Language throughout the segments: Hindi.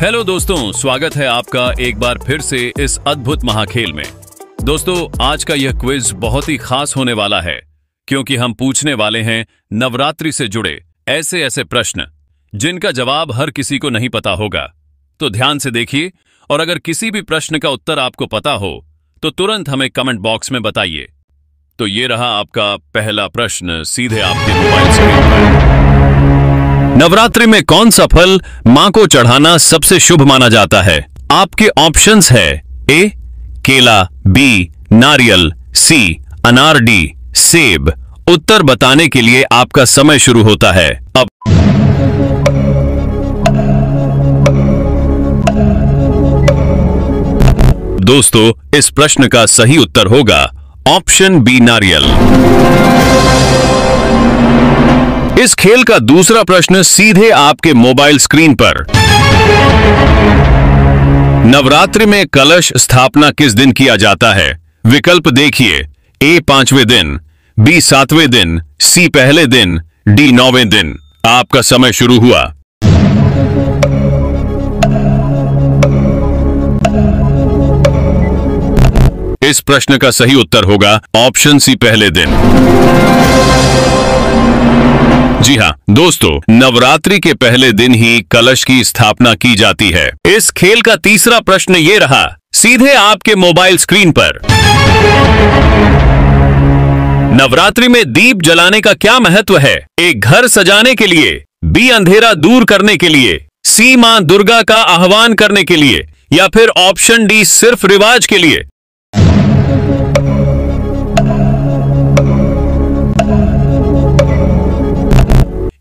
हेलो दोस्तों, स्वागत है आपका एक बार फिर से इस अद्भुत महाखेल में। दोस्तों, आज का यह क्विज बहुत ही खास होने वाला है क्योंकि हम पूछने वाले हैं नवरात्रि से जुड़े ऐसे ऐसे प्रश्न जिनका जवाब हर किसी को नहीं पता होगा। तो ध्यान से देखिए और अगर किसी भी प्रश्न का उत्तर आपको पता हो तो तुरंत हमें कमेंट बॉक्स में बताइए। तो ये रहा आपका पहला प्रश्न सीधे आपके मोबाइल स्क्रीन पर। नवरात्रि में कौन सा फल मां को चढ़ाना सबसे शुभ माना जाता है? आपके ऑप्शंस है ए केला, बी नारियल, सी अनार, डी सेब। उत्तर बताने के लिए आपका समय शुरू होता है अब। दोस्तों, इस प्रश्न का सही उत्तर होगा ऑप्शन बी नारियल। इस खेल का दूसरा प्रश्न सीधे आपके मोबाइल स्क्रीन पर। नवरात्रि में कलश स्थापना किस दिन किया जाता है? विकल्प देखिए, ए 5वें दिन, बी 7वें दिन, सी पहले दिन, डी 9वें दिन। आपका समय शुरू हुआ। इस प्रश्न का सही उत्तर होगा ऑप्शन सी पहले दिन। जी हां दोस्तों, नवरात्रि के पहले दिन ही कलश की स्थापना की जाती है। इस खेल का तीसरा प्रश्न ये रहा सीधे आपके मोबाइल स्क्रीन पर। नवरात्रि में दीप जलाने का क्या महत्व है? एक घर सजाने के लिए, बी अंधेरा दूर करने के लिए, सी मां दुर्गा का आह्वान करने के लिए, या फिर ऑप्शन डी सिर्फ रिवाज के लिए।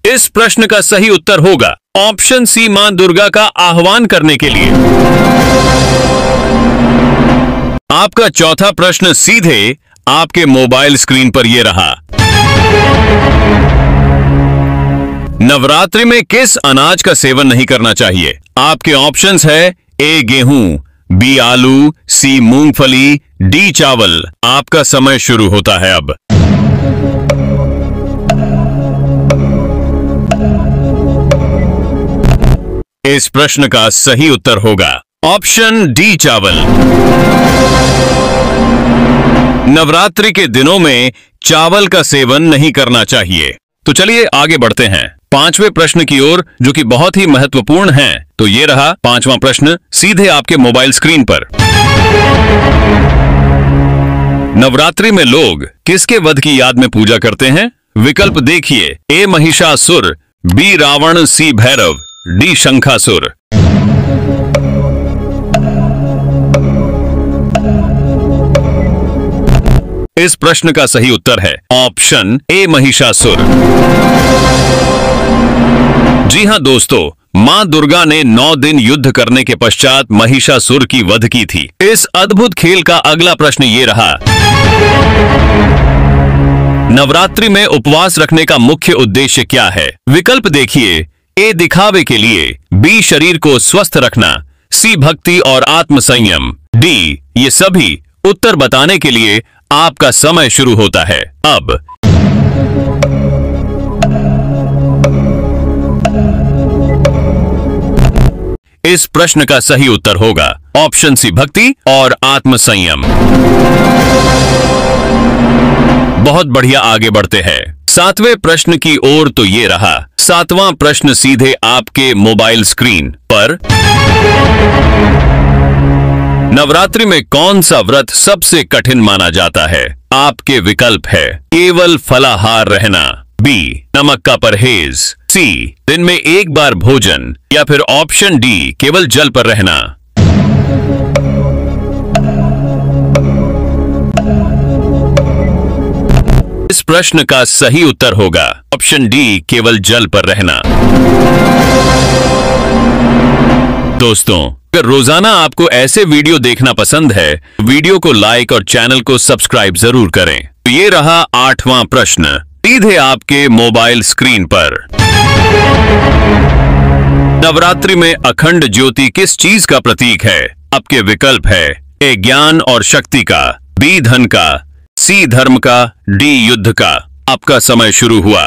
इस प्रश्न का सही उत्तर होगा ऑप्शन सी मां दुर्गा का आह्वान करने के लिए। आपका चौथा प्रश्न सीधे आपके मोबाइल स्क्रीन पर यह रहा। नवरात्रि में किस अनाज का सेवन नहीं करना चाहिए? आपके ऑप्शंस है ए गेहूं, बी आलू, सी मूंगफली, डी चावल। आपका समय शुरू होता है अब। इस प्रश्न का सही उत्तर होगा ऑप्शन डी चावल। नवरात्रि के दिनों में चावल का सेवन नहीं करना चाहिए। तो चलिए आगे बढ़ते हैं पांचवें प्रश्न की ओर, जो कि बहुत ही महत्वपूर्ण है। तो ये रहा पांचवा प्रश्न सीधे आपके मोबाइल स्क्रीन पर। नवरात्रि में लोग किसके वध की याद में पूजा करते हैं? विकल्प देखिए, ए महिषासुर, बी रावण, सी भैरव, डी शंखासुर। इस प्रश्न का सही उत्तर है ऑप्शन ए महिषासुर। जी हां दोस्तों, मां दुर्गा ने 9 दिन युद्ध करने के पश्चात महिषासुर की वध की थी। इस अद्भुत खेल का अगला प्रश्न ये रहा। नवरात्रि में उपवास रखने का मुख्य उद्देश्य क्या है? विकल्प देखिए, ए दिखावे के लिए, बी शरीर को स्वस्थ रखना, सी भक्ति और आत्मसंयम, डी ये सभी। उत्तर बताने के लिए आपका समय शुरू होता है अब। इस प्रश्न का सही उत्तर होगा ऑप्शन सी भक्ति और आत्मसंयम। बहुत बढ़िया, आगे बढ़ते हैं सातवें प्रश्न की ओर। तो ये रहा सातवां प्रश्न सीधे आपके मोबाइल स्क्रीन पर। नवरात्रि में कौन सा व्रत सबसे कठिन माना जाता है? आपके विकल्प है केवल फलाहार रहना, बी नमक का परहेज, सी दिन में एक बार भोजन, या फिर ऑप्शन डी केवल जल पर रहना। इस प्रश्न का सही उत्तर होगा ऑप्शन डी केवल जल पर रहना। दोस्तों, अगर रोजाना आपको ऐसे वीडियो देखना पसंद है, वीडियो को लाइक और चैनल को सब्सक्राइब जरूर करें। तो ये रहा आठवां प्रश्न सीधे आपके मोबाइल स्क्रीन पर। नवरात्रि में अखंड ज्योति किस चीज का प्रतीक है? आपके विकल्प है ए ज्ञान और शक्ति का, बी धन का, सी धर्म का, डी युद्ध का। आपका समय शुरू हुआ।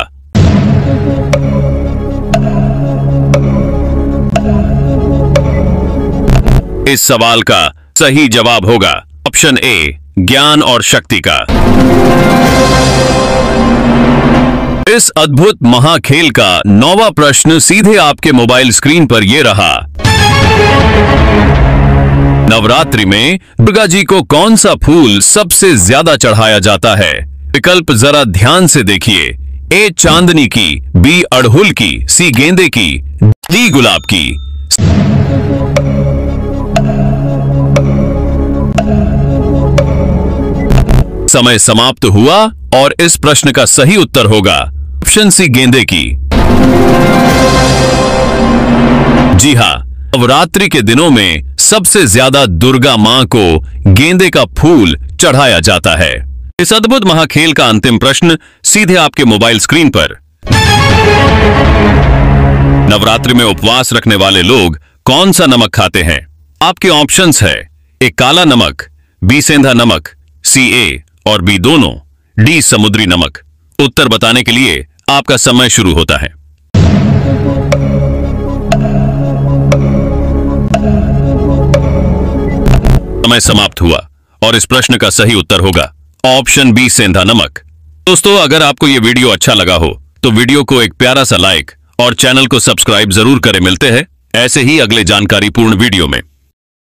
इस सवाल का सही जवाब होगा ऑप्शन ए, ज्ञान और शक्ति का। इस अद्भुत महाखेल का 9वां प्रश्न सीधे आपके मोबाइल स्क्रीन पर यह रहा। नवरात्रि में दुर्गा जी को कौन सा फूल सबसे ज्यादा चढ़ाया जाता है? विकल्प जरा ध्यान से देखिए। ए, चांदनी की, बी, अड़हुल की, सी, गेंदे की, डी, गुलाब की। समय समाप्त हुआ और इस प्रश्न का सही उत्तर होगा ऑप्शन सी, गेंदे की। जी हां, नवरात्रि के दिनों में सबसे ज्यादा दुर्गा मां को गेंदे का फूल चढ़ाया जाता है। इस अद्भुत महाखेल का अंतिम प्रश्न सीधे आपके मोबाइल स्क्रीन पर। नवरात्रि में उपवास रखने वाले लोग कौन सा नमक खाते हैं? आपके ऑप्शंस है ए, काला नमक, बी, सेंधा नमक, सी, ए और बी दोनों, डी, समुद्री नमक। उत्तर बताने के लिए आपका समय शुरू होता है। समय समाप्त हुआ और इस प्रश्न का सही उत्तर होगा ऑप्शन बी, सेंधा नमक। दोस्तों, अगर आपको यह वीडियो अच्छा लगा हो तो वीडियो को एक प्यारा सा लाइक और चैनल को सब्सक्राइब जरूर करें। मिलते हैं ऐसे ही अगले जानकारीपूर्ण वीडियो में।